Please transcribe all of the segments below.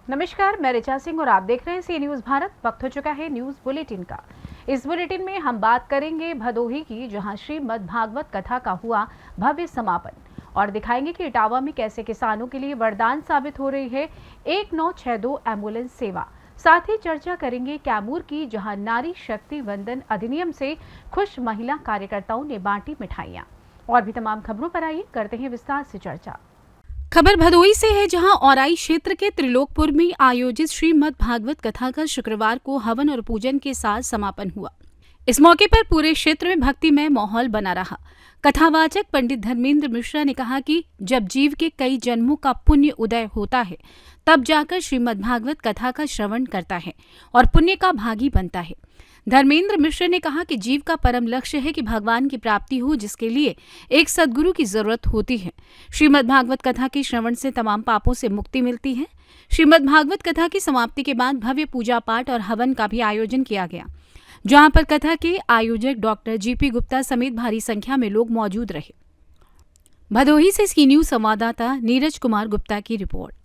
नमस्कार, मैं ऋचा सिंह और आप देख रहे हैं सी न्यूज भारत। वक्त हो चुका है न्यूज बुलेटिन का। इस बुलेटिन में हम बात करेंगे भदोही की, जहां श्रीमद् भागवत कथा का हुआ भव्य समापन, और दिखाएंगे कि इटावा में कैसे किसानों के लिए वरदान साबित हो रही है 1962 एम्बुलेंस सेवा। साथ ही चर्चा करेंगे कैमूर की, जहां नारी शक्ति वंदन अधिनियम से खुश महिला कार्यकर्ताओं ने बांटी मिठाइयां। और भी तमाम खबरों पर आइए करते हैं विस्तार से चर्चा। खबर भदोही से है, जहां औराई क्षेत्र के त्रिलोकपुर में आयोजित श्रीमद् भागवत कथा का शुक्रवार को हवन और पूजन के साथ समापन हुआ। इस मौके पर पूरे क्षेत्र में भक्तिमय माहौल बना रहा। कथावाचक पंडित धर्मेंद्र मिश्रा ने कहा कि जब जीव के कई जन्मों का पुण्य उदय होता है, तब जाकर श्रीमद् भागवत कथा का श्रवण करता है और पुण्य का भागी बनता है। धर्मेंद्र मिश्र ने कहा कि जीव का परम लक्ष्य है कि भगवान की प्राप्ति हो, जिसके लिए एक सद्गुरु की जरूरत होती है। श्रीमद् भागवत कथा के श्रवण से तमाम पापों से मुक्ति मिलती है। श्रीमद् भागवत कथा की समाप्ति के बाद भव्य पूजा पाठ और हवन का भी आयोजन किया गया, जहां पर कथा के आयोजक डॉक्टर जीपी गुप्ता समेत भारी संख्या में लोग मौजूद रहे। भदोही से सी न्यूज संवाददाता नीरज कुमार गुप्ता की रिपोर्ट।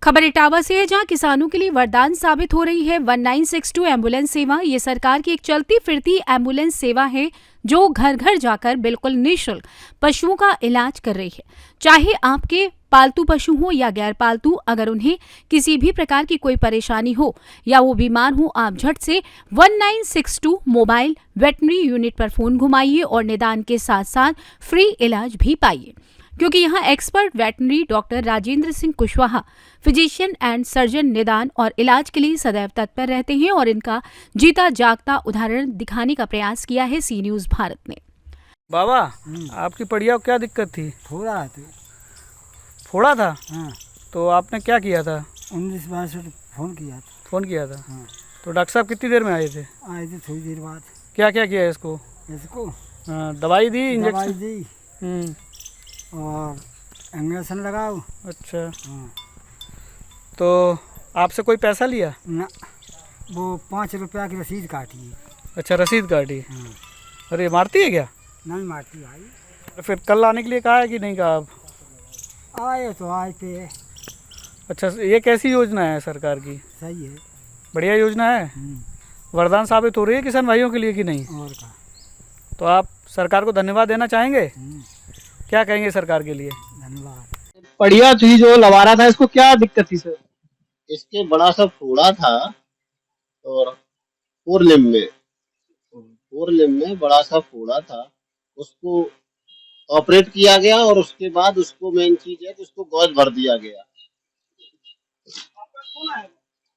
खबर इटावा से है, जहां किसानों के लिए वरदान साबित हो रही है 1962 एम्बुलेंस सेवा। ये सरकार की एक चलती फिरती एम्बुलेंस सेवा है, जो घर घर जाकर बिल्कुल निःशुल्क पशुओं का इलाज कर रही है। चाहे आपके पालतू पशु हो या गैर पालतू, अगर उन्हें किसी भी प्रकार की कोई परेशानी हो या वो बीमार हो, आप झट से 1962 मोबाइल वेटनरी यूनिट पर फोन घुमाइए और निदान के साथ साथ फ्री इलाज भी पाइए, क्योंकि यहाँ expert veterinary doctor Rajendra Singh Kushwaha physician and surgeon निदान और इलाज के लिए सदैव तत्पर रहते हैं और इनका जीता जागता उदाहरण दिखाने का प्रयास किया है सी न्यूज भारत ने। बाबा, आपकी पड़िया को क्या दिक्कत थी? फोड़ा था। फोड़ा था? हाँ। तो आपने क्या किया था? 1962 फोन किया था। फ़ोन किया था? हाँ। तो डॉक्टर साहब कितनी देर में आए थे? आए थे थोड़ी देर बाद। क्या क्या किया इसको? दवाई दी, दवाई इंजेक्शन दी और इंजेक्शन लगाओ। अच्छा। हाँ। तो आपसे कोई पैसा लिया? ना, वो 5 रुपया की रसीद काटी। अच्छा, रसीद काटी। हाँ। अरे, मारती है क्या? नहीं मारती भाई। तो फिर कल आने के लिए कहा है कि नहीं कहा आप? आए तो आए पे। अच्छा, ये कैसी योजना है सरकार की? सही है, बढ़िया योजना है। वरदान साबित हो रही है किसान भाइयों के लिए कि नहीं? और का। तो आप सरकार को धन्यवाद देना चाहेंगे? क्या कहेंगे सरकार के लिए? धन्यवाद। पड़िया थी जो लवा रहा था, इसको क्या दिक्कत थी सर? इसके बड़ा सा फोड़ा था और फोर लिम्ब में बड़ा सा फोड़ा था, उसको ऑपरेट किया गया और उसके बाद उसको मेन चीज है कि उसको गॉज भर दिया गया।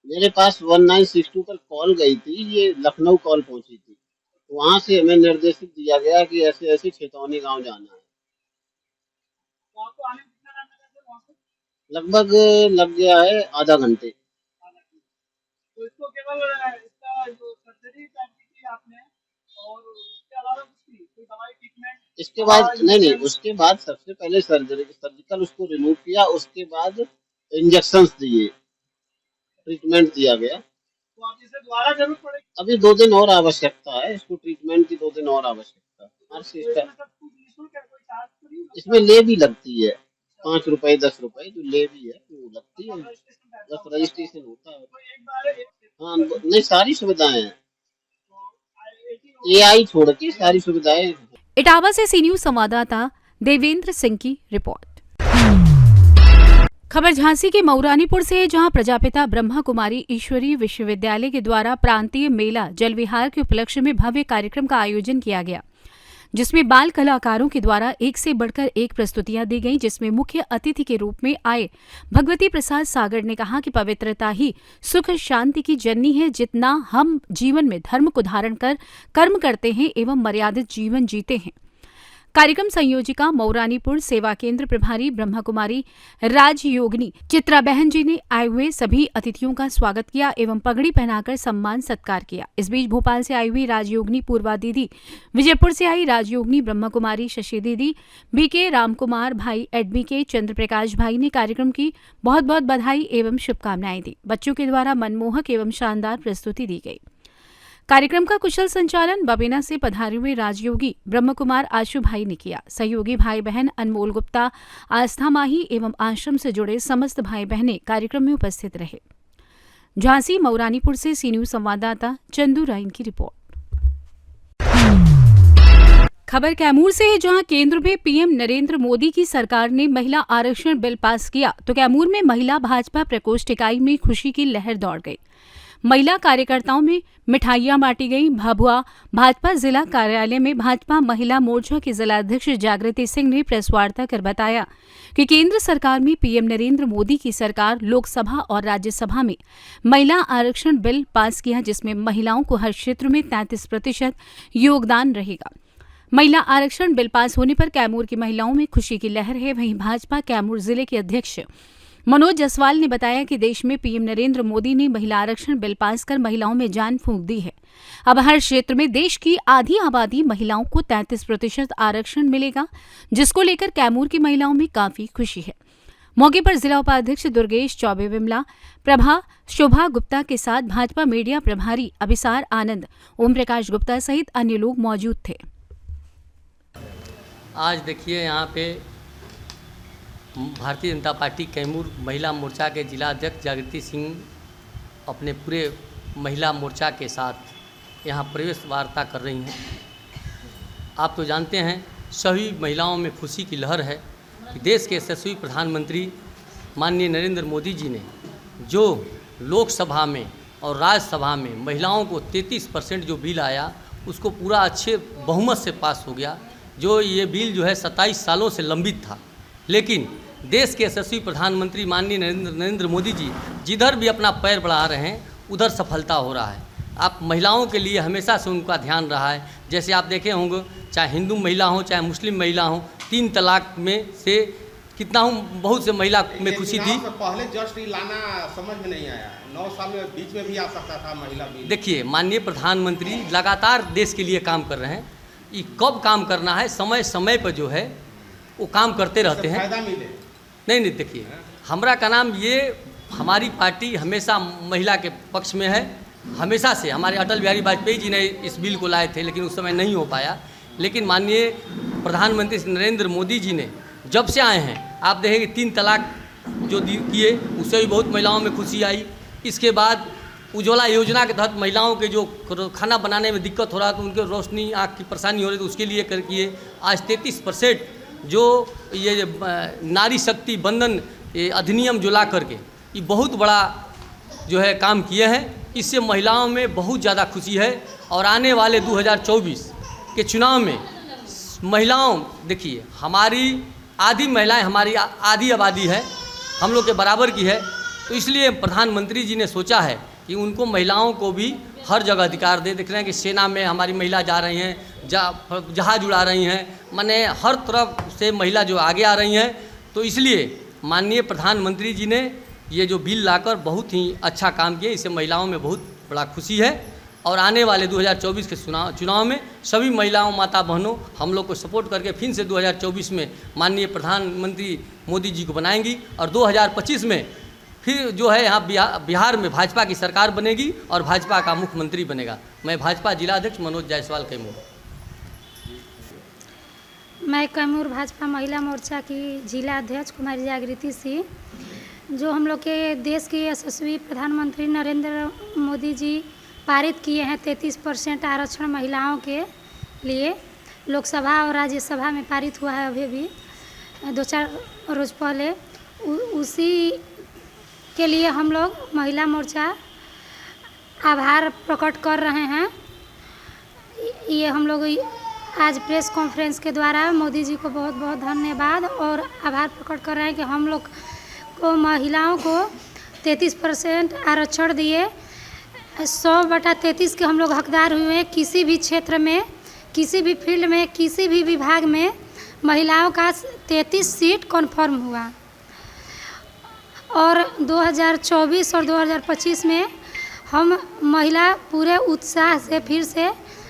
मेरे पास 1962 पर कॉल गई थी, ये लखनऊ कॉल पहुंची थी। वहां से हमें निर्देशित दिया गया कि ऐसे ऐसे छेतौनी गांव जाना है। लगभग लग गया है आधा घंटे। तो इसको केवल इसका जो सर्जरी की आपने, और उसके अलावा कुछ कोई दवाई ट्रीटमेंट? इसके बाद नहीं, उसके बाद सबसे पहले सर्जिकल उसको रिमूव किया, उसके बाद इंजेक्शंस दिए, ट्रीटमेंट दिया गया। तो आप इसे दोबारा जरूरत पड़ेगी? अभी 2 दिन और आवश्यकता है, इसको ट्रीटमेंट की 2 दिन और आवश्यकता है। हर सिस्टम इसमें ले भी लगती है, 5 रुपए 10 रुपए जो ले भी है वो लगती है, बस रजिस्ट्रेशन होता है। हाँ, नहीं सारी सुविधाएं हैं, AI छोड़ के सारी सुविधाएं। इटावा से सी न्यूज संवाददाता देवेंद्र सिंह की रिपोर्ट। खबर झांसी के मऊरानीपुर से है, जहां प्रजापिता ब्रह्मा कुमारी ईश्वरीय विश्वविद्यालय के द्वारा प्रांतीय मेला जल विहार के उपलक्ष्य में भव्य कार्यक्रम का आयोजन किया गया, जिसमें बाल कलाकारों के द्वारा एक से बढ़कर एक प्रस्तुतियां दी गईं, जिसमें मुख्य अतिथि के रूप में आए भगवती प्रसाद सागर ने कहा कि पवित्रता ही सुख शांति की जननी है। जितना हम जीवन में धर्म को धारण कर कर्म करते हैं एवं मर्यादित जीवन जीते हैं। कार्यक्रम संयोजिका मऊरानीपुर सेवा केंद्र प्रभारी ब्रह्मा कुमारी राजयोगिनी चित्रा बहन जी ने आए हुए सभी अतिथियों का स्वागत किया एवं पगड़ी पहनाकर सम्मान सत्कार किया। इस बीच भोपाल से आई हुई राजयोगिनी पूर्वा दीदी, विजयपुर से आई राजयोगिनी ब्रह्मा कुमारी शशि दीदी, बीके रामकुमार भाई, एडबीके चंद्र प्रकाश भाई ने कार्यक्रम की बहुत बहुत बधाई एवं शुभकामनाएं दी। बच्चों के द्वारा मनमोहक एवं शानदार प्रस्तुति दी गई। कार्यक्रम का कुशल संचालन बबीना से पधारे हुए राजयोगी ब्रह्म कुमार आशु भाई ने किया। सहयोगी भाई बहन अनमोल गुप्ता, आस्था माही एवं आश्रम से जुड़े समस्त भाई बहनें कार्यक्रम में उपस्थित रहे। झांसी मऊरानीपुर से सी न्यूज संवाददाता चंदू राइन की रिपोर्ट। खबर कैमूर से है, जहां केंद्र में पीएम नरेंद्र मोदी की सरकार ने महिला आरक्षण बिल पास किया तो कैमूर में महिला भाजपा प्रकोष्ठ इकाई में खुशी की लहर दौड़ गई। महिला कार्यकर्ताओं में मिठाइयां बांटी गईं। भभुआ भाजपा जिला कार्यालय में भाजपा महिला मोर्चा के जिलाध्यक्ष जागृति सिंह ने प्रेस वार्ता कर बताया कि केंद्र सरकार में पीएम नरेंद्र मोदी की सरकार लोकसभा और राज्यसभा में महिला आरक्षण बिल पास किया, जिसमें महिलाओं को हर क्षेत्र में 33% योगदान रहेगा। महिला आरक्षण बिल पास होने पर कैमूर की महिलाओं में खुशी की लहर है। वहीं भाजपा कैमूर जिले के अध्यक्ष मनोज जायसवाल ने बताया कि देश में पीएम नरेंद्र मोदी ने महिला आरक्षण बिल पास कर महिलाओं में जान फूंक दी है। अब हर क्षेत्र में देश की आधी आबादी महिलाओं को 33% आरक्षण मिलेगा, जिसको लेकर कैमूर की महिलाओं में काफी खुशी है। मौके पर जिला उपाध्यक्ष दुर्गेश चौबे, विमला प्रभा, शोभा गुप्ता के साथ भाजपा मीडिया प्रभारी अभिसार आनंद, ओम प्रकाश गुप्ता सहित अन्य लोग मौजूद थे। आज देखिए यहाँ पे भारतीय जनता पार्टी कैमूर महिला मोर्चा के जिला अध्यक्ष जागृति सिंह अपने पूरे महिला मोर्चा के साथ यहाँ प्रवेश वार्ता कर रही हैं। आप तो जानते हैं सभी महिलाओं में खुशी की लहर है कि देश के यशस्वी प्रधानमंत्री माननीय नरेंद्र मोदी जी ने जो लोकसभा में और राज्यसभा में महिलाओं को 33% जो बिल आया उसको पूरा अच्छे बहुमत से पास हो गया। जो ये बिल जो है 27 सालों से लंबित था, लेकिन देश के यशस्वी प्रधानमंत्री माननीय नरेंद्र मोदी जी जिधर भी अपना पैर बढ़ा रहे हैं उधर सफलता हो रहा है। आप महिलाओं के लिए हमेशा से उनका ध्यान रहा है। जैसे आप देखे होंगे, चाहे हिंदू महिला हो चाहे मुस्लिम महिला हो, 3 तलाक में से कितना बहुत से महिला में खुशी थी। पहले जस्ट लाना समझ में नहीं आया, 9 साल में बीच में भी आ सकता था महिला बिल। देखिए माननीय प्रधानमंत्री लगातार देश के लिए काम कर रहे हैं। ये कब काम करना है, समय समय पर जो है वो काम करते रहते हैं। फायदा मिले नहीं देखिए, हमरा का नाम ये हमारी पार्टी हमेशा महिला के पक्ष में है। हमेशा से हमारे अटल बिहारी वाजपेयी जी ने इस बिल को लाए थे, लेकिन उस समय नहीं हो पाया। लेकिन माननीय प्रधानमंत्री नरेंद्र मोदी जी ने जब से आए हैं, आप देखेंगे 3 तलाक जो किए उससे भी बहुत महिलाओं में खुशी आई। इसके बाद उज्ज्वला योजना के तहत महिलाओं के जो खाना बनाने में दिक्कत हो रहा था, उनके रोशनी आँख की परेशानी हो रही थी, उसके लिए कर किए। आज 33% जो ये नारी शक्ति बंधन अधिनियम जो ला करके ये बहुत बड़ा जो है काम किए हैं। इससे महिलाओं में बहुत ज़्यादा खुशी है। और आने वाले 2024 के चुनाव में महिलाओं, देखिए हमारी आधी महिलाएं हमारी आधी आबादी है, हम लोग के बराबर की है। तो इसलिए प्रधानमंत्री जी ने सोचा है कि उनको महिलाओं को भी हर जगह अधिकार दे। देख रहे हैं कि सेना में हमारी महिला जा रही हैं, जहाज उड़ा रही हैं, माने हर तरफ से महिला जो आगे आ रही हैं। तो इसलिए माननीय प्रधानमंत्री जी ने ये जो बिल लाकर बहुत ही अच्छा काम किया। इससे महिलाओं में बहुत बड़ा खुशी है। और आने वाले 2024 के चुनाव में सभी महिलाओं, माता बहनों हम लोग को सपोर्ट करके फिर से 2024 में माननीय प्रधानमंत्री मोदी जी को बनाएंगी। और 2025 में फिर जो है यहाँ बिहार में भाजपा की सरकार बनेगी और भाजपा का मुख्यमंत्री बनेगा। मैं भाजपा जिलाध्यक्ष मनोज जायसवाल कैमूर। मैं कैमूर भाजपा महिला मोर्चा की जिला अध्यक्ष कुमारी जागृति सिंह, जो हम लोग के देश के यशस्वी प्रधानमंत्री नरेंद्र मोदी जी पारित किए हैं 33% आरक्षण महिलाओं के लिए, लोकसभा और राज्यसभा में पारित हुआ है अभी भी 2-4 रोज़ पहले। उसी के लिए हम लोग महिला मोर्चा आभार प्रकट कर रहे हैं। ये हम लोग आज प्रेस कॉन्फ्रेंस के द्वारा मोदी जी को बहुत बहुत धन्यवाद और आभार प्रकट कर रहे हैं कि हम लोग को महिलाओं को 33% आरक्षण दिए। 100/33 के हम लोग हकदार हुए हैं। किसी भी क्षेत्र में, किसी भी फील्ड में, किसी भी विभाग में महिलाओं का 33 सीट कन्फर्म हुआ। और 2024 और 2025 में हम महिला पूरे उत्साह से फिर से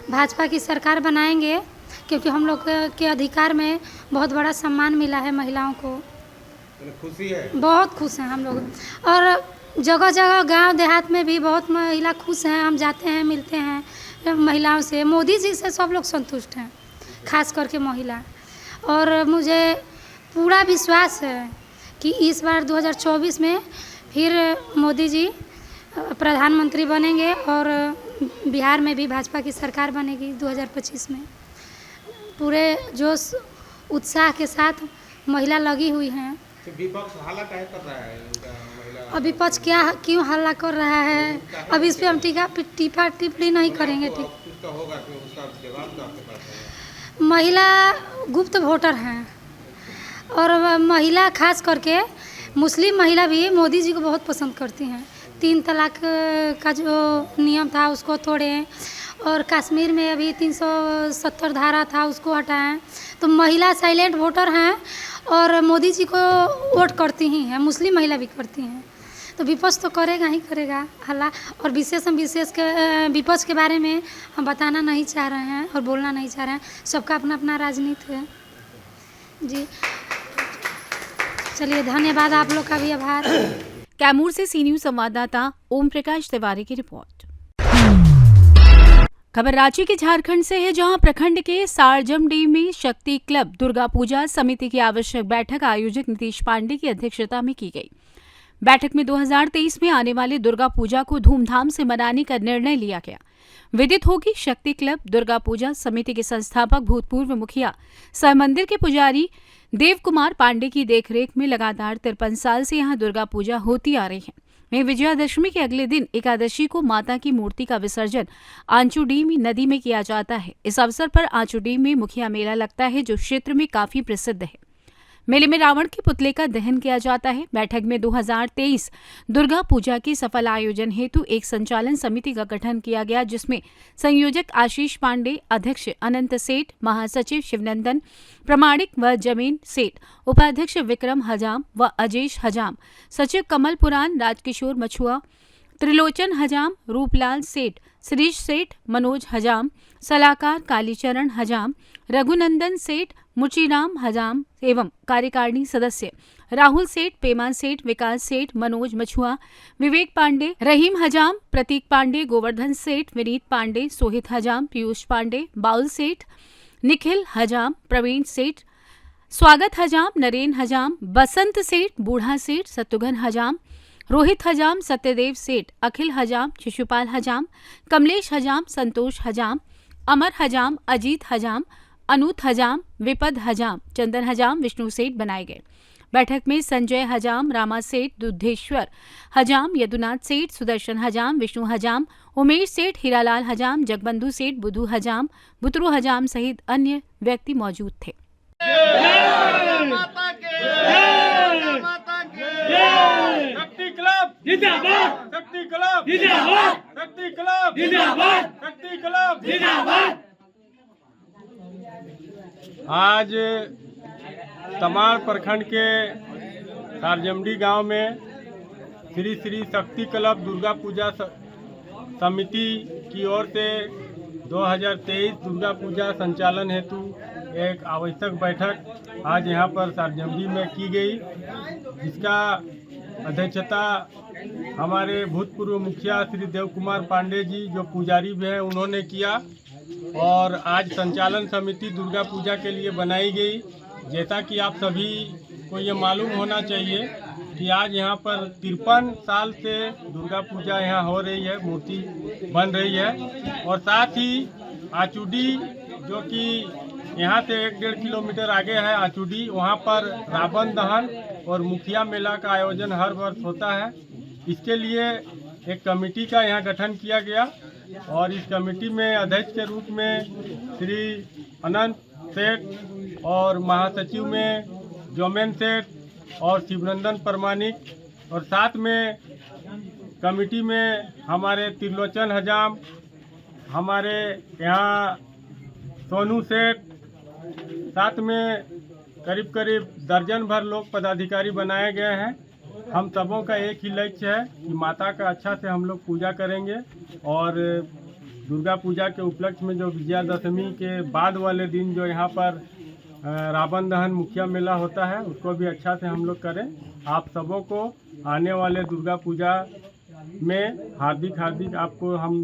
भाजपा की सरकार बनाएंगे, क्योंकि हम लोग के अधिकार में बहुत बड़ा सम्मान मिला है महिलाओं को। खुशी है, बहुत खुश हैं हम लोग। और जगह जगह गांव देहात में भी बहुत महिला खुश हैं। हम जाते हैं, मिलते हैं, महिलाओं से, मोदी जी से सब लोग संतुष्ट हैं, खास करके महिला। और मुझे पूरा विश्वास है कि इस बार 2024 में फिर मोदी जी प्रधानमंत्री बनेंगे और बिहार में भी भाजपा की सरकार बनेगी 2025 में। पूरे जोश उत्साह के साथ महिला लगी हुई हैं। तो विपक्ष हल्ला काहे कर रहा है उनका महिला? अब विपक्ष क्यों हल्ला कर रहा है, अब इस पे हम टीका टिप्पणी नहीं करेंगे। ठीक, कुछ तो होगा कि उसका जवाब तो आपके पास है। महिला गुप्त वोटर हैं और महिला खास करके मुस्लिम महिला भी मोदी जी को बहुत पसंद करती हैं। 3 तलाक का जो नियम था उसको तोड़े और कश्मीर में अभी 370 धारा था उसको हटाएं। तो महिला साइलेंट वोटर हैं और मोदी जी को वोट करती ही हैं, मुस्लिम महिला भी करती हैं। तो विपक्ष तो करेगा ही करेगा हल्ला। और विशेष के विपक्ष के बारे में हम बताना नहीं चाह रहे हैं और बोलना नहीं चाह रहे हैं, सबका अपना अपना राजनीति है जी। चलिए, धन्यवाद, आप लोग का भी आभार। कैमूर से सी न्यूज संवाददाता ओम प्रकाश तिवारी की रिपोर्ट। खबर रांची के झारखंड से है, जहां प्रखंड के सारजमडी में शक्ति क्लब दुर्गा पूजा समिति की आवश्यक बैठक आयोजक नीतीश पांडे की अध्यक्षता में की गई। बैठक में 2023 में आने वाले दुर्गा पूजा को धूमधाम से मनाने का निर्णय लिया गया। विदित होगी, शक्ति क्लब दुर्गा पूजा समिति के संस्थापक भूतपूर्व मुखिया सह मंदिर के पुजारी देव कुमार पांडे की देखरेख में लगातार 53 साल से यहां दुर्गा पूजा होती आ रही है। वहीं विजयादशमी के अगले दिन एकादशी को माता की मूर्ति का विसर्जन आंचूडीम नदी में किया जाता है। इस अवसर पर आंचूडीम में मुखिया मेला लगता है, जो क्षेत्र में काफी प्रसिद्ध है। मेले में रावण के पुतले का दहन किया जाता है। बैठक में 2023 दुर्गा पूजा के सफल आयोजन हेतु एक संचालन समिति का गठन किया गया, जिसमें संयोजक आशीष पांडे, अध्यक्ष अनंत सेठ, महासचिव शिवनंदन प्रमाणिक व जमीन सेठ, उपाध्यक्ष विक्रम हजाम व अजेश हजाम, सचिव कमल पुराण, राजकिशोर मछुआ, त्रिलोचन हजाम, रूपलाल सेठ, श्रीश सेठ, मनोज हजाम, सलाहकार कालीचरण हजाम, रघुनंदन सेठ, मुचीराम हजाम एवं कार्यकारिणी सदस्य राहुल सेठ, पेमा सेठ, विकास सेठ, मनोज मछुआ, विवेक पांडे, रहीम हजाम, प्रतीक पांडे, गोवर्धन सेठ, विनीत पांडे, सोहित हजाम, पीयूष पांडे, बाउल सेठ, निखिल हजाम, प्रवीण सेठ, स्वागत हजाम, नरेन हजाम, बसंत सेठ, बूढ़ा सेठ, सत्युघ्न हजाम, रोहित हजाम, सत्यदेव सेठ, अखिल हजाम, शिशुपाल हजाम, कमलेश हजाम, संतोष हजाम, अमर हजाम, अजीत हजाम, अनूत हजाम, विपद हजाम, चंदन हजाम, विष्णु सेठ बनाए गए। बैठक में संजय हजाम, रामा सेठ, दुधेश्वर हजाम, यदुनाथ सेठ, सुदर्शन हजाम, विष्णु हजाम, उमेश सेठ, हीरालाल हजाम, जगबंधु सेठ, बुधू हजाम, बुतरू हजाम सहित अन्य व्यक्ति मौजूद थे। शक्ति क्लब जिंदाबाद, शक्ति क्लब जिंदाबाद, शक्ति क्लब जिंदाबाद, शक्ति क्लब जिंदाबाद। आज तमाड़ प्रखंड के सारजमडी गांव में श्री श्री शक्ति क्लब दुर्गा पूजा समिति की ओर से 2023 दुर्गा पूजा संचालन हेतु एक आवश्यक बैठक आज यहां पर सारजमडी में की गई, जिसका अध्यक्षता हमारे भूतपूर्व मुखिया श्री देव कुमार पांडे जी, जो पुजारी भी हैं, उन्होंने किया। और आज संचालन समिति दुर्गा पूजा के लिए बनाई गई। जैसा कि आप सभी को ये मालूम होना चाहिए कि आज यहाँ पर 53 साल से दुर्गा पूजा यहाँ हो रही है, मूर्ति बन रही है। और साथ ही आचूडी, जो कि यहाँ से 1-1.5 किलोमीटर आगे है आचूडी, वहाँ पर रावण दहन और मुखिया मेला का आयोजन हर वर्ष होता है। इसके लिए एक कमेटी का यहाँ गठन किया गया और इस कमेटी में अध्यक्ष के रूप में श्री अनंत सेठ और महासचिव में जोमेन सेठ और शिवनंदन प्रमाणिक, और साथ में कमेटी में हमारे त्रिलोचन हजाम, हमारे यहाँ सोनू सेठ, साथ में करीब करीब दर्जन भर लोग पदाधिकारी बनाए गए हैं। हम सबों का एक ही लक्ष्य है कि माता का अच्छा से हम लोग पूजा करेंगे और दुर्गा पूजा के उपलक्ष्य में जो विजयादशमी के बाद वाले दिन जो यहाँ पर रावण दहन मुखिया मेला होता है, उसको भी अच्छा से हम लोग करें। आप सबों को आने वाले दुर्गा पूजा में हार्दिक आपको हम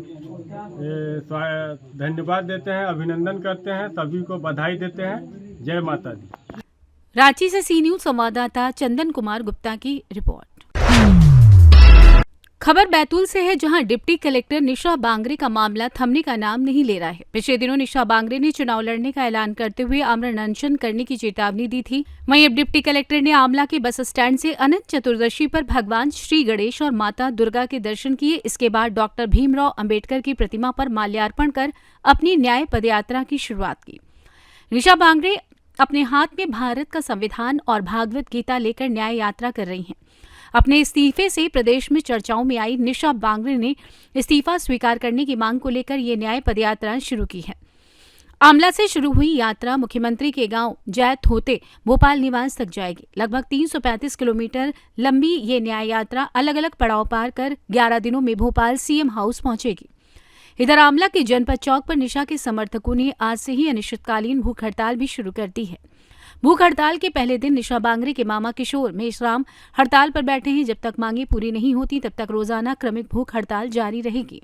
धन्यवाद देते हैं, अभिनंदन करते हैं, सभी को बधाई देते हैं। जय माता दी। रांची से सी न्यूज संवाददाता चंदन कुमार गुप्ता की रिपोर्ट। खबर बैतूल से है, जहां डिप्टी कलेक्टर निशा बांगरे का मामला थमने का नाम नहीं ले रहा है। पिछले दिनों निशा बांगरे ने चुनाव लड़ने का ऐलान करते हुए आमरण अनशन करने की चेतावनी दी थी। वहीं अब डिप्टी कलेक्टर ने आमला के बस स्टैंड से अनंत चतुर्दशी पर भगवान श्री गणेश और माता दुर्गा के दर्शन किए। इसके बाद डॉक्टर भीमराव अंबेडकर की प्रतिमा पर माल्यार्पण कर अपनी न्याय पदयात्रा की शुरुआत की। निशा बांगरे अपने हाथ में भारत का संविधान और भागवत गीता लेकर न्याय यात्रा कर रही हैं। अपने इस्तीफे से प्रदेश में चर्चाओं में आई निशा बांगरे ने इस्तीफा स्वीकार करने की मांग को लेकर ये न्याय पदयात्रा शुरू की है। आमला से शुरू हुई यात्रा मुख्यमंत्री के गांव जैत होते भोपाल निवास तक जाएगी। लगभग 335 किलोमीटर लंबी ये न्याय यात्रा अलग अलग पड़ाव पार कर 11 दिनों में भोपाल सीएम हाउस पहुंचेगी। इधर आमला के जनपद चौक पर निशा के समर्थकों ने आज से ही अनिश्चितकालीन भूख हड़ताल भी शुरू कर दी है। भूख हड़ताल के पहले दिन निशा बांगरे के मामा किशोर मेश्राम हड़ताल पर बैठे हैं। जब तक मांगे पूरी नहीं होती तब तक रोजाना क्रमिक भूख हड़ताल जारी रहेगी।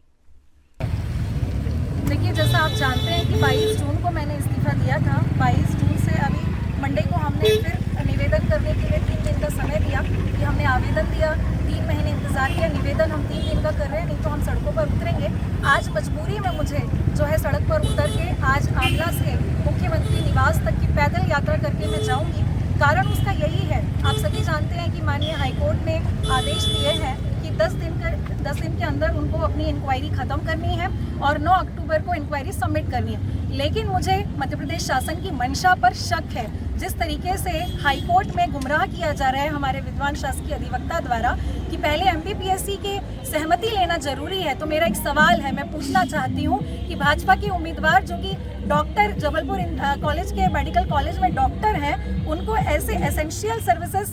देखिए, जैसा आप जानते हैं कि 22 जून को मैंने इस्तीफा दिया था। 22 जून से अभी मंडे को हमने फिर निवेदन करने के लिए 3 दिन का समय दिया कि हमने आवेदन दिया, 3 महीने इंतजार किया। निवेदन हम 3 दिन का कर रहे हैं, नहीं तो हम सड़कों पर उतरेंगे। आज मजबूरी में मुझे जो है सड़क पर उतर के आज आमला से मुख्यमंत्री निवास तक की पैदल यात्रा करके मैं जाऊंगी। कारण उसका यही है, आप सभी जानते हैं कि माननीय हाईकोर्ट ने आदेश दिए हैं कि 10 दिन के अंदर उनको अपनी इंक्वायरी खत्म करनी है और 9 अक्टूबर को इंक्वायरी सबमिट करनी है। लेकिन मुझे मध्य प्रदेश शासन की मंशा पर शक है। जिस तरीके से हाईकोर्ट में गुमराह किया जा रहा है हमारे विद्वान शासकीय अधिवक्ता द्वारा कि पहले एमपीपीएससी के सहमति लेना जरूरी है, तो मेरा एक सवाल है, मैं पूछना चाहती हूँ कि भाजपा के उम्मीदवार जो कि डॉक्टर जबलपुर कॉलेज के मेडिकल कॉलेज में डॉक्टर हैं, उनको ऐसे एसेंशियल सर्विसेज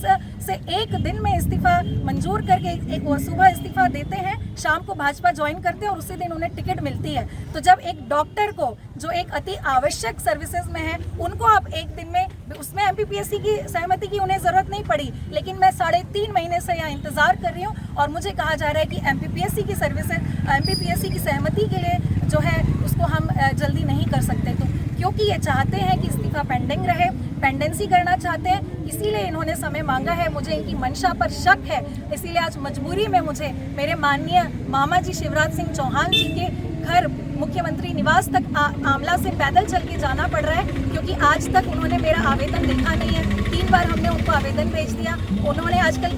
से एक दिन में इस्तीफा मंजूर करके एक सुबह इस्तीफा देते हैं, शाम को भाजपा ज्वाइन करते हैं और उसी दिन उन्हें टिकट मिलती है। तो जब एक डॉक्टर को जो एक अति आवश्यक सर्विसेज में है, उनको आप एक दिन में, उसमें एमपीपीएससी की सहमति की उन्हें जरूरत नहीं पड़ी, लेकिन मैं 3.5 महीने से यहाँ इंतजार कर रही हूँ और मुझे कहा जा रहा है कि एमपीपीएससी की सर्विसेज, एमपीपीएससी की सहमति के लिए जो है उसको हम जल्दी नहीं कर सकते। तो क्योंकि ये चाहते हैं कि इस्तीफा पेंडिंग रहे, पेंडेंसी करना चाहते हैं, इसीलिए इन्होंने समय मांगा है। मुझे इनकी मंशा पर शक है, इसीलिए आज मजबूरी में मुझे मेरे माननीय मामा जी शिवराज सिंह चौहान जी के घर मुख्यमंत्री निवास तक आमला से पैदल चल के जाना पड़ रहा है, क्योंकि आज तक उन्होंने मेरा आवेदन देखा नहीं है। 3 बार हमने उनको आवेदन भेज दिया, उन्होंने आजकल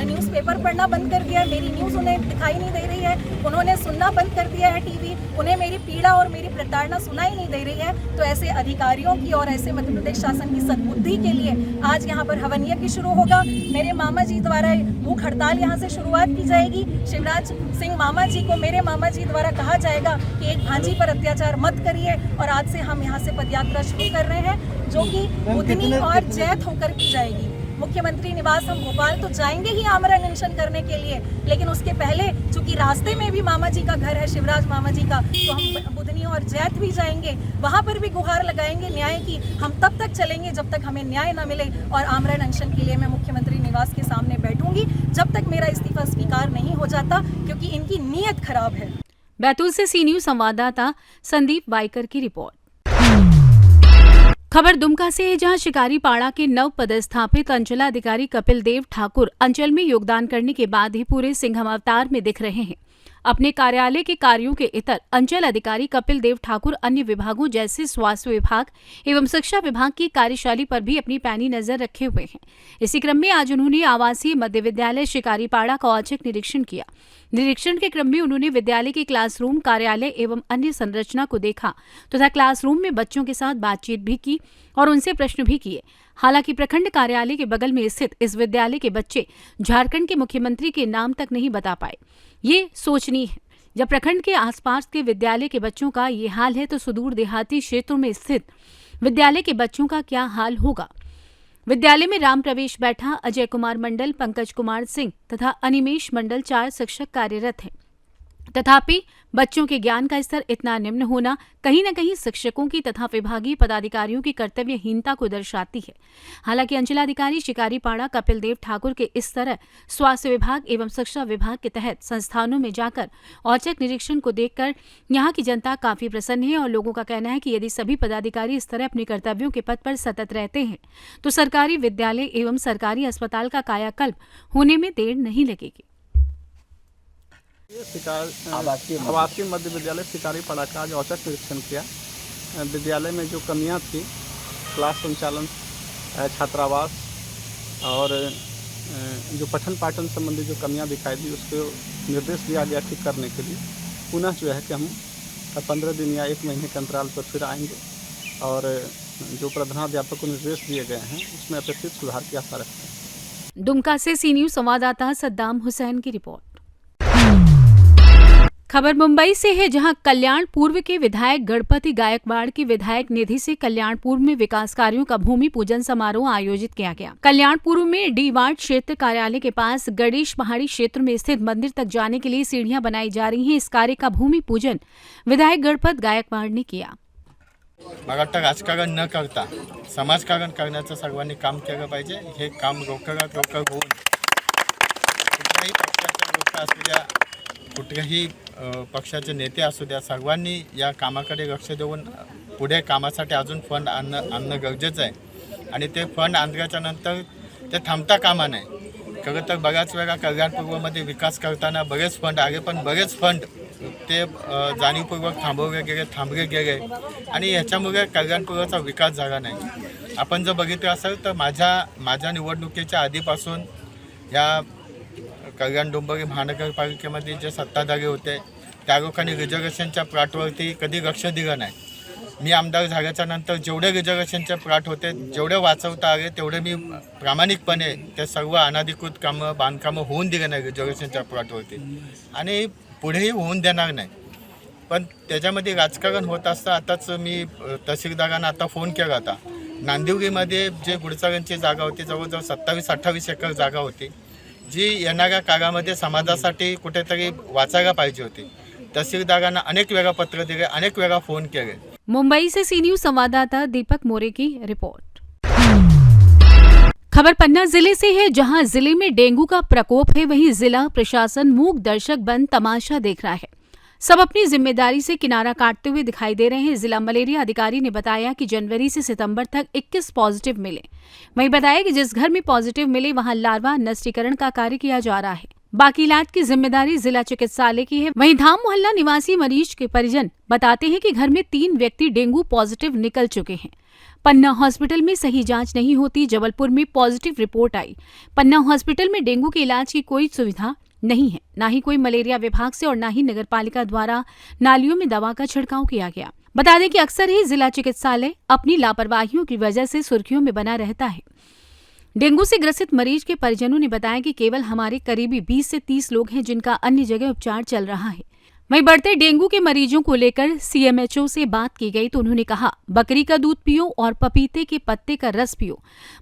न्यूज़पेपर पढ़ना बंद कर दिया है, मेरी न्यूज़ उन्हें दिखाई नहीं दे रही है, उन्होंने सुनना बंद कर दिया है टीवी, उन्हें मेरी पीड़ा और मेरी प्रताड़ना सुनाई नहीं दे रही है। तो ऐसे अधिकारियों की और ऐसे मध्य प्रदेश शासन की सद्बुद्धि के लिए आज यहाँ पर हवन यज्ञ शुरू होगा। मेरे मामा जी द्वारा भूख हड़ताल यहाँ से शुरुआत की जाएगी। शिवराज सिंह मामा जी को मेरे मामा जी द्वारा कहा जाएगा कि एक भांजी पर अत्याचार मत करिए, और आज से हम यहाँ से पदयात्रा शुरू कर रहे हैं, जो कि बुधनी और जैत होकर की जाएगी। मुख्यमंत्री निवास हम भोपाल तो जाएंगे ही आमरण अनशन करने के लिए, लेकिन उसके पहले चूंकि रास्ते में भी मामा जी का घर है, शिवराज मामा जी का, तो हम बुधनी और जैत भी जाएंगे, वहां पर भी गुहार लगाएंगे न्याय की। हम तब तक चलेंगे जब तक हमें न्याय न मिले, और आमरण अनशन के लिए मैं मुख्यमंत्री निवास के सामने बैठूंगी जब तक मेरा इस्तीफा स्वीकार नहीं हो जाता, क्योंकि इनकी नीयत खराब है। बैतूल से सी न्यूज संवाददाता संदीप वाइकर की रिपोर्ट। खबर दुमका से है, जहां शिकारीपाड़ा के नव पदस्थापित अंचलाधिकारी कपिल देव ठाकुर अंचल में योगदान करने के बाद ही पूरे सिंघम अवतार में दिख रहे हैं। अपने कार्यालय के कार्यों के इतर अंचल अधिकारी कपिल देव ठाकुर अन्य विभागों जैसे स्वास्थ्य विभाग एवं शिक्षा विभाग की कार्यशैली पर भी अपनी पैनी नजर रखे हुए हैं। इसी क्रम में आज उन्होंने आवासीय मध्य विद्यालय शिकारीपाड़ा का औचक निरीक्षण किया। निरीक्षण के क्रम में उन्होंने विद्यालय के क्लासरूम, कार्यालय एवं अन्य संरचना को देखा तथा क्लासरूम में बच्चों के साथ बातचीत भी की और उनसे प्रश्न भी किए। हालांकि प्रखंड कार्यालय के बगल में स्थित इस विद्यालय के बच्चे झारखंड के मुख्यमंत्री के नाम तक नहीं बता पाए। ये सोचनीय है। जब प्रखंड के आसपास के विद्यालय के बच्चों का ये हाल है तो सुदूर देहाती क्षेत्रों में स्थित विद्यालय के बच्चों का क्या हाल होगा। विद्यालय में राम प्रवेश बैठा, अजय कुमार मंडल, पंकज कुमार सिंह तथा अनिमेश मंडल 4 शिक्षक कार्यरत हैं। तथापि बच्चों के ज्ञान का स्तर इतना निम्न होना कहीं न कहीं शिक्षकों की तथा विभागीय पदाधिकारियों की कर्तव्यहीनता को दर्शाती है। हालांकि अंचलाधिकारी शिकारीपाड़ा कपिल देव ठाकुर के इस तरह स्वास्थ्य विभाग एवं शिक्षा विभाग के तहत संस्थानों में जाकर औचक निरीक्षण को देखकर यहाँ की जनता काफी प्रसन्न है और लोगों का कहना है कि यदि सभी पदाधिकारी इस तरह अपने कर्तव्यों के पथ पर सतत रहते हैं तो सरकारी विद्यालय एवं सरकारी अस्पताल का कायाकल्प होने में देर नहीं लगेगी। आवासीय मध्य विद्यालय शिकारीपाड़ा का आज औचक निरीक्षण किया। विद्यालय में जो कमियां थी, क्लास संचालन, छात्रावास और जो पठन पाठन संबंधी जो कमियां दिखाई दी उसको निर्देश दिया गया ठीक करने के लिए। पुनः जो है कि हम 15 दिन या 1 महीने के अंतराल पर फिर आएंगे और जो प्रधानाध्यापक को निर्देश दिए गए हैं उसमें अपेक्षित सुधार की आशा रखते हैं। दुमका से सी न्यूज संवाददाता सद्दाम हुसैन की रिपोर्ट। खबर मुंबई से है, जहां कल्याण पूर्व के विधायक गणपति गायकवाड़ की विधायक निधि से कल्याण पूर्व में विकास कार्यों का भूमि पूजन समारोह आयोजित किया गया। कल्याण पूर्व में डी वार्ड क्षेत्र कार्यालय के पास गणेश पहाड़ी क्षेत्र में स्थित मंदिर तक जाने के लिए सीढ़ियां बनाई जा रही हैं। इस कार्य का भूमि पूजन विधायक गणपत गायकवाड़ ने किया। मला वाटतं राजकारण न करता समाजकारण करण्याचं सर्वांनी काम केलं पाहिजे। हे काम रोखत होऊन कुठल्याही पक्षाचे लोक असू द्या, कुठल्याही पक्षाचे नेते असू द्या, सर्वांनी या कामाकडे लक्ष देऊन पुढे कामासाठी अजून फंड आणणं गरजेचं आहे आणि ते फंड आणल्याच्या नंतर ते थांबता कामा नये। खरं तर बऱ्याच वेळा कल्याणपूर्वमध्ये विकास करताना बरेच फंड आले, पण बरेच फंड ते जाणीवपूर्वक थांबले गेले आणि ह्याच्यामुळे कल्याणपूर्वचा विकास झाला नाही। आपण जर बघितलं असेल तर माझ्या निवडणुकीच्या आधीपासून या कल्याण डोंबिवली महानगरपालिकेमध्ये जे सत्ताधारी होते त्या लोकांनी रिझर्वेशनच्या प्लॉटवरती कधी लक्ष दिलं नाही। मी आमदार झाल्याच्या नंतर जेवढे रिझर्वेशनचे प्लॉट होते, जेवढे वाचवता आले तेवढे मी प्रामाणिकपणे ते सर्व अनाधिकृत कामं बांधकामं होऊन दिले नाही रिझर्वेशनच्या प्लॉटवरती आणि पुढेही होऊन देणार नाही। पण त्याच्यामध्ये राजकारण होत असतं। आताच मी तहसीलदारांना आता फोन केला होता। नांदिवलीमध्ये जे गुडचाळ्यांची जागा होती जवळजवळ 27-28 एकर जागा होती, जी येणाऱ्या काळामध्ये समाजासाठी कुठेतरी वाचायला पाहिजे होती। तहसीलदारांना अनेक वेळा पत्र दिले, अनेक वेळा फोन केले। मुंबई से सी न्यूज संवाददाता दीपक मोरे की रिपोर्ट। खबर पन्ना जिले से है, जहां जिले में डेंगू का प्रकोप है, वहीं जिला प्रशासन मूक दर्शक बन तमाशा देख रहा है। सब अपनी जिम्मेदारी से किनारा काटते हुए दिखाई दे रहे हैं। जिला मलेरिया अधिकारी ने बताया कि जनवरी से सितंबर तक 21 पॉजिटिव मिले। वहीं बताया कि जिस घर में पॉजिटिव मिले वहां लार्वा नष्टीकरण का कार्य किया जा रहा है। बाकी इलाज की जिम्मेदारी जिला चिकित्सालय की है। वहीं धाम मोहल्ला निवासी मरीज के परिजन बताते हैं कि घर में 3 व्यक्ति डेंगू पॉजिटिव निकल चुके हैं। पन्ना हॉस्पिटल में सही जांच नहीं होती, जबलपुर में पॉजिटिव रिपोर्ट आई। पन्ना हॉस्पिटल में डेंगू के इलाज की कोई सुविधा नहीं है, ना ही कोई मलेरिया विभाग से और ना ही नगरपालिका द्वारा नालियों में दवा का छिड़काव किया गया। बता दें कि अक्सर ही जिला चिकित्सालय अपनी लापरवाहियों की वजह से सुर्खियों में बना रहता है। डेंगू से ग्रसित मरीज के परिजनों ने बताया कि केवल हमारे करीबी 20 से 30 लोग हैं जिनका अन्य जगह उपचार चल रहा है। वहीं बढ़ते डेंगू के मरीजों को लेकर सीएमएचओ से बात की गई तो उन्होंने कहा, बकरी का दूध पियो और पपीते के पत्ते का रस पियो।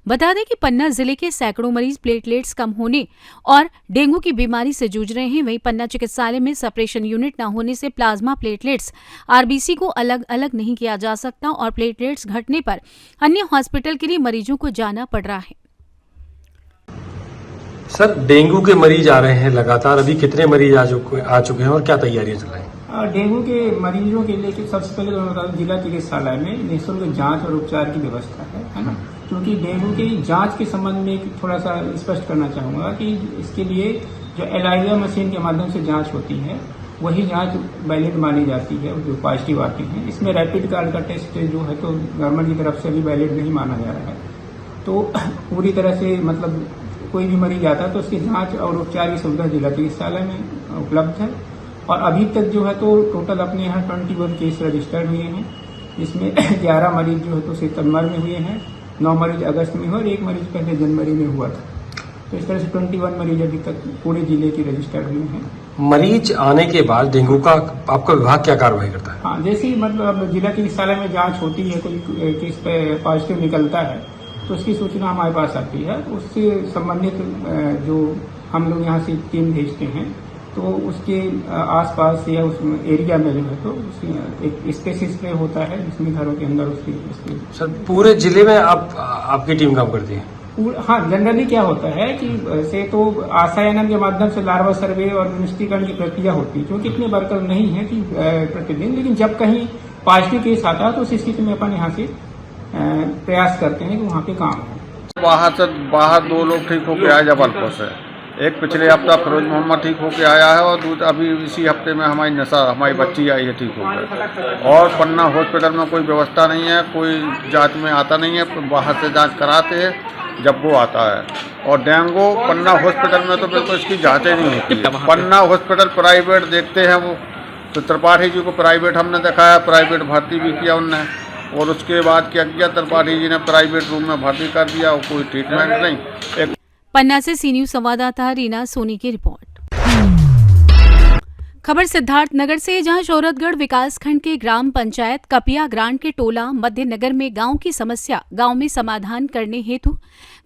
बता दें कि पन्ना जिले के सैकड़ों मरीज प्लेटलेट्स कम होने और डेंगू की बीमारी से जूझ रहे हैं। वहीं पन्ना चिकित्सालय में सेपरेशन यूनिट न होने से प्लाज्मा प्लेटलेट्स आरबीसी को अलग अलग नहीं किया जा सकता और प्लेटलेट्स घटने पर अन्य हॉस्पिटल के लिए मरीजों को जाना पड़ रहा है। सर, डेंगू के मरीज आ रहे हैं लगातार, अभी कितने मरीज आ चुके हैं और क्या तैयारियां चल रही हैं? डेंगू के मरीजों के लिए सबसे पहले तो बता दें, जिला चिकित्सालय में निःशुल्क जांच और उपचार की व्यवस्था है ना। क्योंकि डेंगू की जांच के संबंध में थोड़ा सा स्पष्ट करना चाहूँगा कि इसके लिए जो एलाइजा मशीन के माध्यम से जाँच होती है वही जाँच वैलिड मानी जाती है जो पॉजिटिव आती है। इसमें रैपिड कार्ड का टेस्ट जो है तो गवर्नमेंट की तरफ से भी वैलिड नहीं माना जा रहा है। तो पूरी तरह से मतलब कोई भी मरीज आता है तो उसकी जांच और उपचार की सुविधा जिला चिकित्सालय में उपलब्ध है। और अभी तक जो है तो टोटल अपने यहाँ 21 केस रजिस्टर्ड हुए हैं, जिसमें 11 मरीज जो है तो सितंबर में हुए हैं, 9 मरीज अगस्त में हुए और 1 मरीज पहले जनवरी में हुआ था। तो इस तरह से 21 मरीज अभी तक पूरे जिले की रजिस्टर्ड हुए हैं। मरीज आने के बाद डेंगू का आपका विभाग क्या कार्रवाई करता है? हाँ, जैसे ही मतलब जिला चिकित्सालय में जाँच होती है, कोई केस पे पॉजिटिव निकलता है तो उसकी सूचना हमारे पास आती है। उससे संबंधित जो हम लोग यहाँ से टीम भेजते हैं तो उसके आसपास या उस एरिया में जो है तो एक स्पेस स्प्रे होता है जिसमें घरों के अंदर उसकी सर पूरे जिले में आपकी टीम काम करती है? हाँ, जनरली क्या होता है कि से तो आशायन के माध्यम से लार्वा सर्वे और निष्ठीकरण की प्रक्रिया होती है, क्योंकि इतने वर्कर नहीं है कि प्रतिदिन, लेकिन जब कहीं पॉजिटिव केस आता है तो उस स्थिति में अपन यहाँ से प्रयास करते हैं कि वहाँ पे काम हो। बाहर 2 लोग ठीक होकर आए जबलपुर से। एक पिछले हफ्ता फिरोज मोहम्मद ठीक होकर आया है और दूसरा अभी इसी हफ्ते में हमारी बच्ची आई है ठीक होकर। और पन्ना हॉस्पिटल में कोई व्यवस्था नहीं है, कोई जांच में आता नहीं है, बाहर से जांच कराते हैं जब वो आता है। और डेंगू पन्ना हॉस्पिटल में तो बिल्कुल इसकी जांचें नहीं होती है। पन्ना हॉस्पिटल प्राइवेट देखते हैं वो, तो त्रिपाठी जी को प्राइवेट हमने दिखाया, प्राइवेट भर्ती भी किया उनने, और उसके बाद क्या किया, त्रिपाठी जी ने प्राइवेट रूम में भर्ती कर दिया और कोई ट्रीटमेंट नहीं। पन्ना से सी न्यूज संवाददाता रीना सोनी की रिपोर्ट। खबर सिद्धार्थनगर से, जहां शोहरतगढ़ विकासखंड के ग्राम पंचायत कपिया ग्रांट के टोला मध्यनगर में गांव की समस्या गांव में समाधान करने हेतु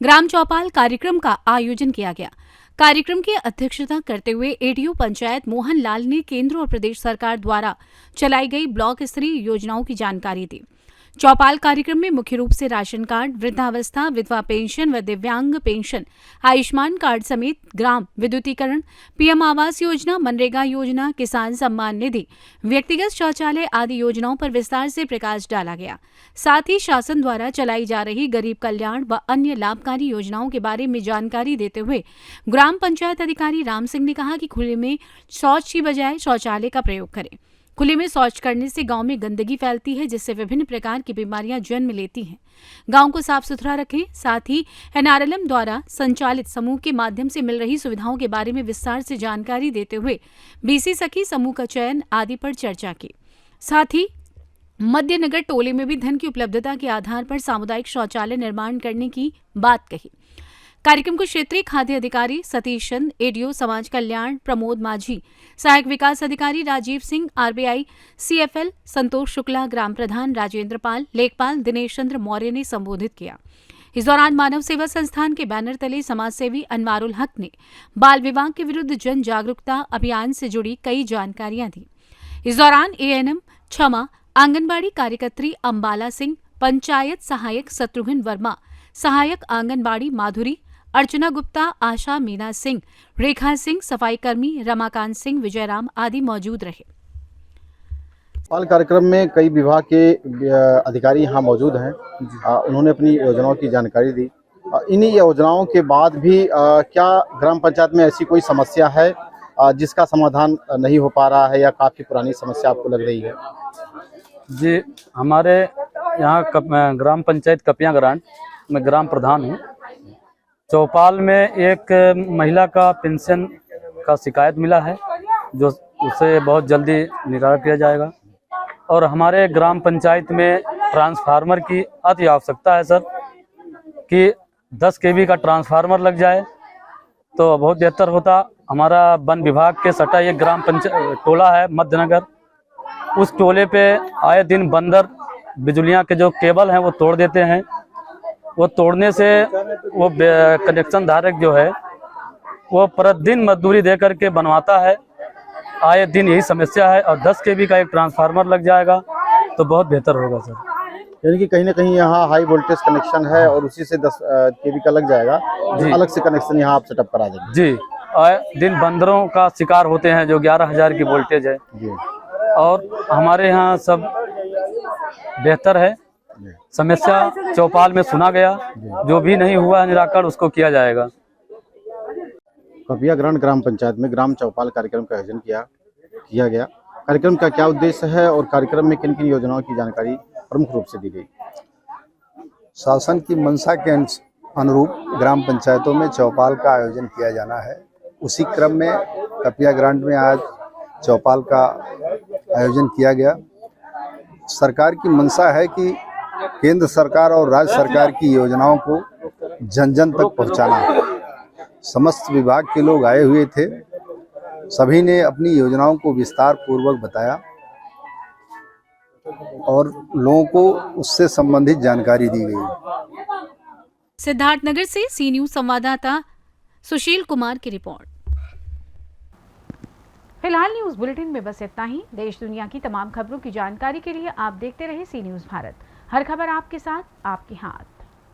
ग्राम चौपाल कार्यक्रम का आयोजन किया गया। कार्यक्रम की अध्यक्षता करते हुए एडीओ पंचायत मोहन लाल ने केंद्र और प्रदेश सरकार द्वारा चलाई गई ब्लॉक स्तरीय योजनाओं की जानकारी दी। चौपाल कार्यक्रम में मुख्य रूप से राशन कार्ड, वृद्धावस्था, विधवा पेंशन व दिव्यांग पेंशन, आयुष्मान कार्ड समेत ग्राम विद्युतीकरण, पीएम आवास योजना, मनरेगा योजना, किसान सम्मान निधि, व्यक्तिगत शौचालय आदि योजनाओं पर विस्तार से प्रकाश डाला गया। साथ ही शासन द्वारा चलाई जा रही गरीब कल्याण व अन्य लाभकारी योजनाओं के बारे में जानकारी देते हुए ग्राम पंचायत अधिकारी राम सिंह ने कहा कि खुले में शौच की बजाय शौचालय का प्रयोग करें। खुले में शौच करने से गांव में गंदगी फैलती है, जिससे विभिन्न प्रकार की बीमारियां जन्म लेती हैं। गांव को साफ सुथरा रखें। साथ ही एनआरएलएम द्वारा संचालित समूह के माध्यम से मिल रही सुविधाओं के बारे में विस्तार से जानकारी देते हुए बीसी सखी समूह का चयन आदि पर चर्चा की। साथ ही मध्यनगर टोले में भी धन की उपलब्धता के आधार पर सामुदायिक शौचालय निर्माण करने की बात कही। कार्यक्रम को क्षेत्रीय खाद्य अधिकारी सतीश चंद, एडीओ समाज कल्याण प्रमोद माझी, सहायक विकास अधिकारी राजीव सिंह, आरबीआई सीएफएल संतोष शुक्ला, ग्राम प्रधान राजेंद्र पाल, लेखपाल दिनेश चंद्र मौर्य ने संबोधित किया। इस दौरान मानव सेवा संस्थान के बैनर तले समाजसेवी अनवारुल हक ने बाल विवाह के विरुद्ध जन जागरूकता अभियान से जुड़ी कई जानकारियां दी। इस दौरान एएनएम क्षमा, आंगनबाड़ी कार्यकर्त्री अंबाला सिंह, पंचायत सहायक शत्रुघ्न वर्मा, सहायक आंगनबाड़ी माधुरी, अर्चना गुप्ता, आशा मीना सिंह, रेखा सिंह, सफाई कर्मी रमाकांत सिंह, विजयराम आदि मौजूद रहे। चौपाल कार्यक्रम में कई विभाग के अधिकारी यहाँ मौजूद हैं। उन्होंने अपनी योजनाओं की जानकारी दी। इन्हीं योजनाओं के बाद भी क्या ग्राम पंचायत में ऐसी कोई समस्या है जिसका समाधान नहीं हो पा रहा है या काफ़ी पुरानी समस्या आपको लग रही है? जी, हमारे यहाँ ग्राम पंचायत कपिया ग्रांट में ग्राम प्रधान हूँ। चौपाल में एक महिला का पेंशन का शिकायत मिला है, जो उसे बहुत जल्दी निराकरण किया जाएगा। और हमारे ग्राम पंचायत में ट्रांसफार्मर की अति आवश्यकता है सर, कि 10 kV का ट्रांसफार्मर लग जाए तो बहुत बेहतर होता। हमारा वन विभाग के सटा ये ग्राम पंचायत टोला है मध्यनगर, उस टोले पे आए दिन बंदर बिजलियाँ के जो केबल हैं वो तोड़ देते हैं। वो तोड़ने से वो कनेक्शन धारक जो है वो प्रतिदिन मजदूरी दे करके बनवाता है। आए दिन यही समस्या है, और 10 kV का एक ट्रांसफार्मर लग जाएगा तो बहुत बेहतर होगा सर। यानी कि कहीं ना कहीं यहाँ हाई वोल्टेज कनेक्शन है और उसी से 10 kV का लग जाएगा, अलग से कनेक्शन यहाँ आप सेटअप करा देंगे? जी, आए दिन बंदरों का शिकार होते हैं जो 11,000 की वोल्टेज है जी। और हमारे यहाँ सब बेहतर है। समस्या चौपाल में सुना गया, जो भी नहीं हुआ निराकरण उसको किया जाएगा। कपिया ग्राम पंचायत में ग्राम चौपाल कार्यक्रम का आयोजन किया गया। कार्यक्रम का क्या उद्देश्य है और कार्यक्रम में किन किन योजनाओं की जानकारी प्रमुख रूप से दी गई? शासन की मंशा के अनुरूप ग्राम पंचायतों में चौपाल का आयोजन किया जाना है। उसी क्रम में कपिया ग्रांट में आज चौपाल का आयोजन किया गया। सरकार की मंशा है कि केंद्र सरकार और राज्य सरकार की योजनाओं को जन जन तक पहुंचाना। समस्त विभाग के लोग आए हुए थे, सभी ने अपनी योजनाओं को विस्तार पूर्वक बताया और लोगों को उससे संबंधित जानकारी दी गई। सिद्धार्थनगर से सी न्यूज संवाददाता सुशील कुमार की रिपोर्ट। फिलहाल न्यूज बुलेटिन में बस इतना ही। देश दुनिया की तमाम खबरों की जानकारी के लिए आप देखते रहे सी न्यूज भारत। हर खबर आपके साथ, आपके हाथ।